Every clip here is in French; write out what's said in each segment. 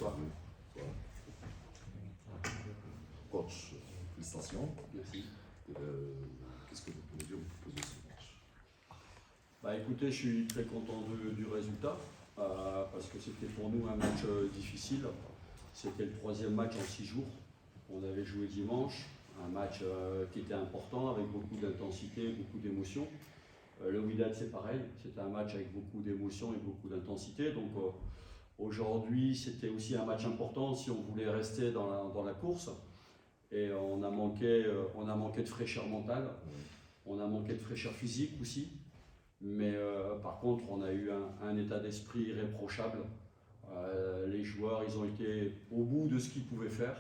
Bonsoir. Voilà. Coach, félicitations. Merci. Qu'est-ce que vous pouvez dire au propos de ce match? Bah écoutez, je suis très content du résultat parce que c'était pour nous un match difficile. C'était le troisième match en 6 jours. On avait joué dimanche, un match qui était important avec beaucoup d'intensité, beaucoup d'émotion. Le Wydad c'est pareil, c'était un match avec beaucoup d'émotion et beaucoup d'intensité. Donc aujourd'hui c'était aussi un match important si on voulait rester dans la course. Et on a manqué de fraîcheur mentale, on a manqué de fraîcheur physique aussi. Mais par contre, on a eu un état d'esprit irréprochable. Les joueurs, ils ont été au bout de ce qu'ils pouvaient faire,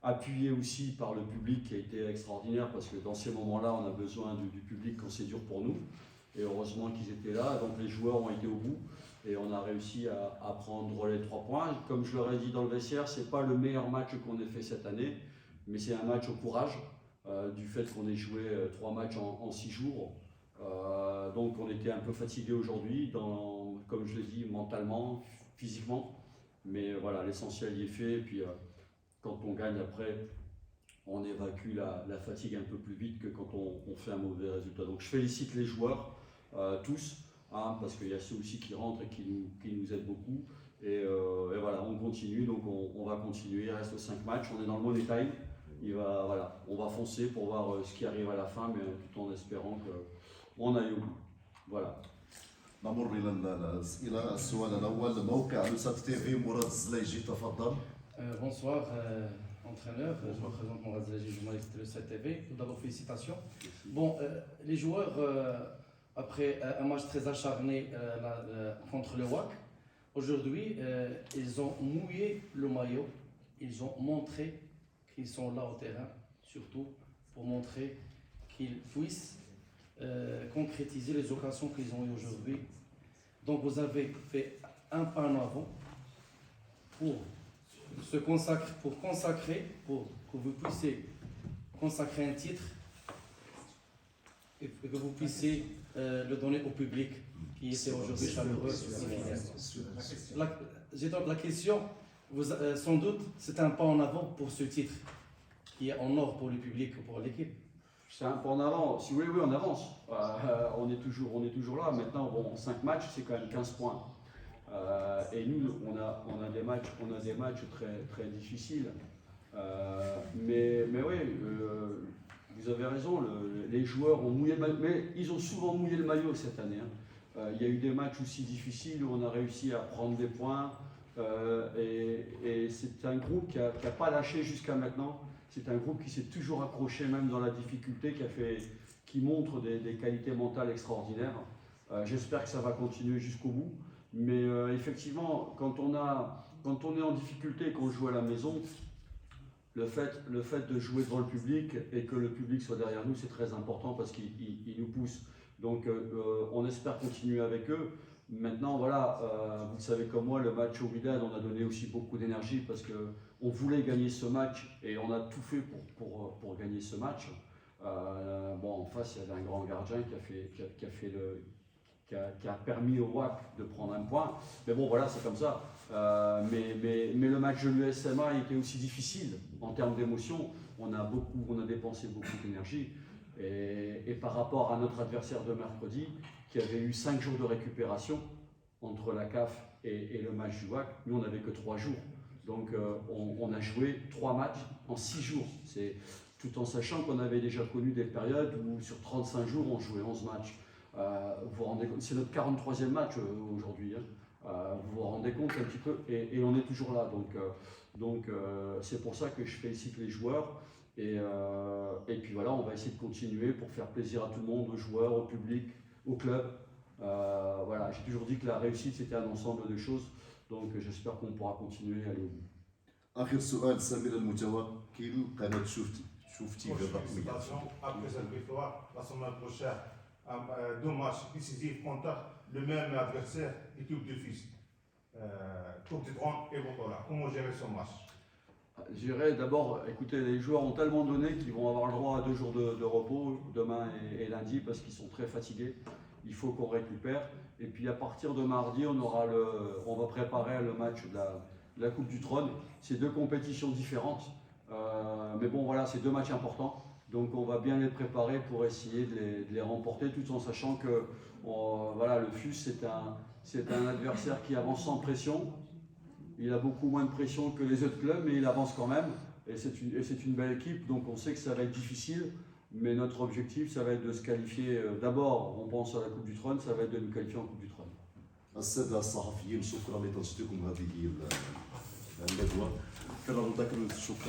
appuyés aussi par le public qui a été extraordinaire parce que dans ces moments-là, on a besoin du public quand c'est dur pour nous. Et heureusement qu'ils étaient là, donc les joueurs ont été au bout et on a réussi à prendre les 3 points. Comme je leur ai dit dans le vestiaire, ce n'est pas le meilleur match qu'on ait fait cette année, mais c'est un match au courage du fait qu'on ait joué 3 matchs en 6 jours. Donc on était un peu fatigué aujourd'hui, comme je l'ai dit, mentalement, physiquement. Mais voilà, l'essentiel y est fait. Et puis quand on gagne après, on évacue la fatigue un peu plus vite que quand on fait un mauvais résultat. Donc je félicite les joueurs, tous, parce qu'il y a ceux aussi qui rentrent et qui nous aident beaucoup. Et voilà, on continue, donc on va continuer. Il reste 5 matchs, on est dans le money time. Voilà, on va foncer pour voir ce qui arrive à la fin, mais tout en espérant qu'on aille au bout. Voilà. نمر إلى السؤال الأول. موقع لوسات تي في مراد الزلايجي تفضل. Bonsoir, entraîneur. Je me présente Mourad Zelaji, journaliste de 7 TV. Tout d'abord, félicitations. Bon, les joueurs, après un match très acharné contre le WAC, aujourd'hui, ils ont mouillé le maillot. Ils ont montré qu'ils sont là au terrain, surtout pour montrer qu'ils puissent concrétiser les occasions qu'ils ont eues aujourd'hui. Donc, vous avez fait un pas en avant pour que vous puissiez consacrer un titre et que vous puissiez le donner au public qui était aujourd'hui chaleureux. La question, sans doute, c'est un pas en avant pour ce titre qui est en or pour le public ou pour l'équipe. C'est un pas en avant. Si oui, on avance. On est toujours là. Maintenant, bon, 5 matchs, c'est quand même 15 points. Et nous, on a des matchs très difficiles. Mais oui, vous avez raison, les joueurs ont mouillé le maillot, mais ils ont souvent mouillé le maillot cette année. Il y a eu des matchs aussi difficiles où on a réussi à prendre des points. Et c'est un groupe qui n'a pas lâché jusqu'à maintenant. C'est un groupe qui s'est toujours accroché même dans la difficulté, qui montre des qualités mentales extraordinaires. J'espère que ça va continuer jusqu'au bout. Mais effectivement, quand on est en difficulté, qu'on joue à la maison, le fait de jouer devant le public et que le public soit derrière nous, c'est très important parce qu'il nous pousse. Donc on espère continuer avec eux. Maintenant, voilà, vous le savez comme moi, le match au Wydad, on a donné aussi beaucoup d'énergie parce qu'on voulait gagner ce match et on a tout fait pour gagner ce match. Bon, en face, il y avait un grand gardien qui a permis au WAC de prendre un point. Mais bon, voilà, c'est comme ça. Mais le match de l'USMA était aussi difficile en termes d'émotion. On a dépensé beaucoup d'énergie. Et par rapport à notre adversaire de mercredi, qui avait eu 5 jours de récupération entre la CAF et le match du WAC, nous on n'avait que 3 jours. Donc on a joué 3 matchs en 6 jours. C'est tout en sachant qu'on avait déjà connu des périodes où sur 35 jours on jouait 11 matchs. Vous vous rendez compte, c'est notre 43e match aujourd'hui. Vous vous rendez compte un petit peu, et on est toujours là. Donc c'est pour ça que je félicite les joueurs. Et puis voilà, on va essayer de continuer pour faire plaisir à tout le monde, aux joueurs, au public, au club. Voilà, j'ai toujours dit que la réussite c'était un ensemble de choses. Donc j'espère qu'on pourra continuer à aller au bout. آخر سؤال سمير المتوكل قناة شوفتي بالرقمية. Après cette victoire, la semaine prochaine, 2 matchs décisifs contre le même adversaire, l'équipe de Fils. Coupe du Trône et Botola. Comment gérer ce match? Je dirais d'abord, écoutez, les joueurs ont tellement donné qu'ils vont avoir le droit à 2 jours de repos, demain et lundi, parce qu'ils sont très fatigués. Il faut qu'on récupère. Et puis à partir de mardi, on va préparer le match la Coupe du Trône. C'est deux compétitions différentes. Mais bon, voilà, c'est deux matchs importants. Donc on va bien les préparer pour essayer de les remporter, tout en sachant que voilà, le FUS, c'est un adversaire qui avance sans pression. Il a beaucoup moins de pression que les autres clubs, mais il avance quand même. Et c'est une belle équipe, donc on sait que ça va être difficile. Mais notre objectif, ça va être de se qualifier. D'abord, on pense à la Coupe du Trône, ça va être de nous qualifier en Coupe du Trône. السادة الصحفيين شكرا لتنشيطكم هذه الندوة. كنظن ذكر شكرا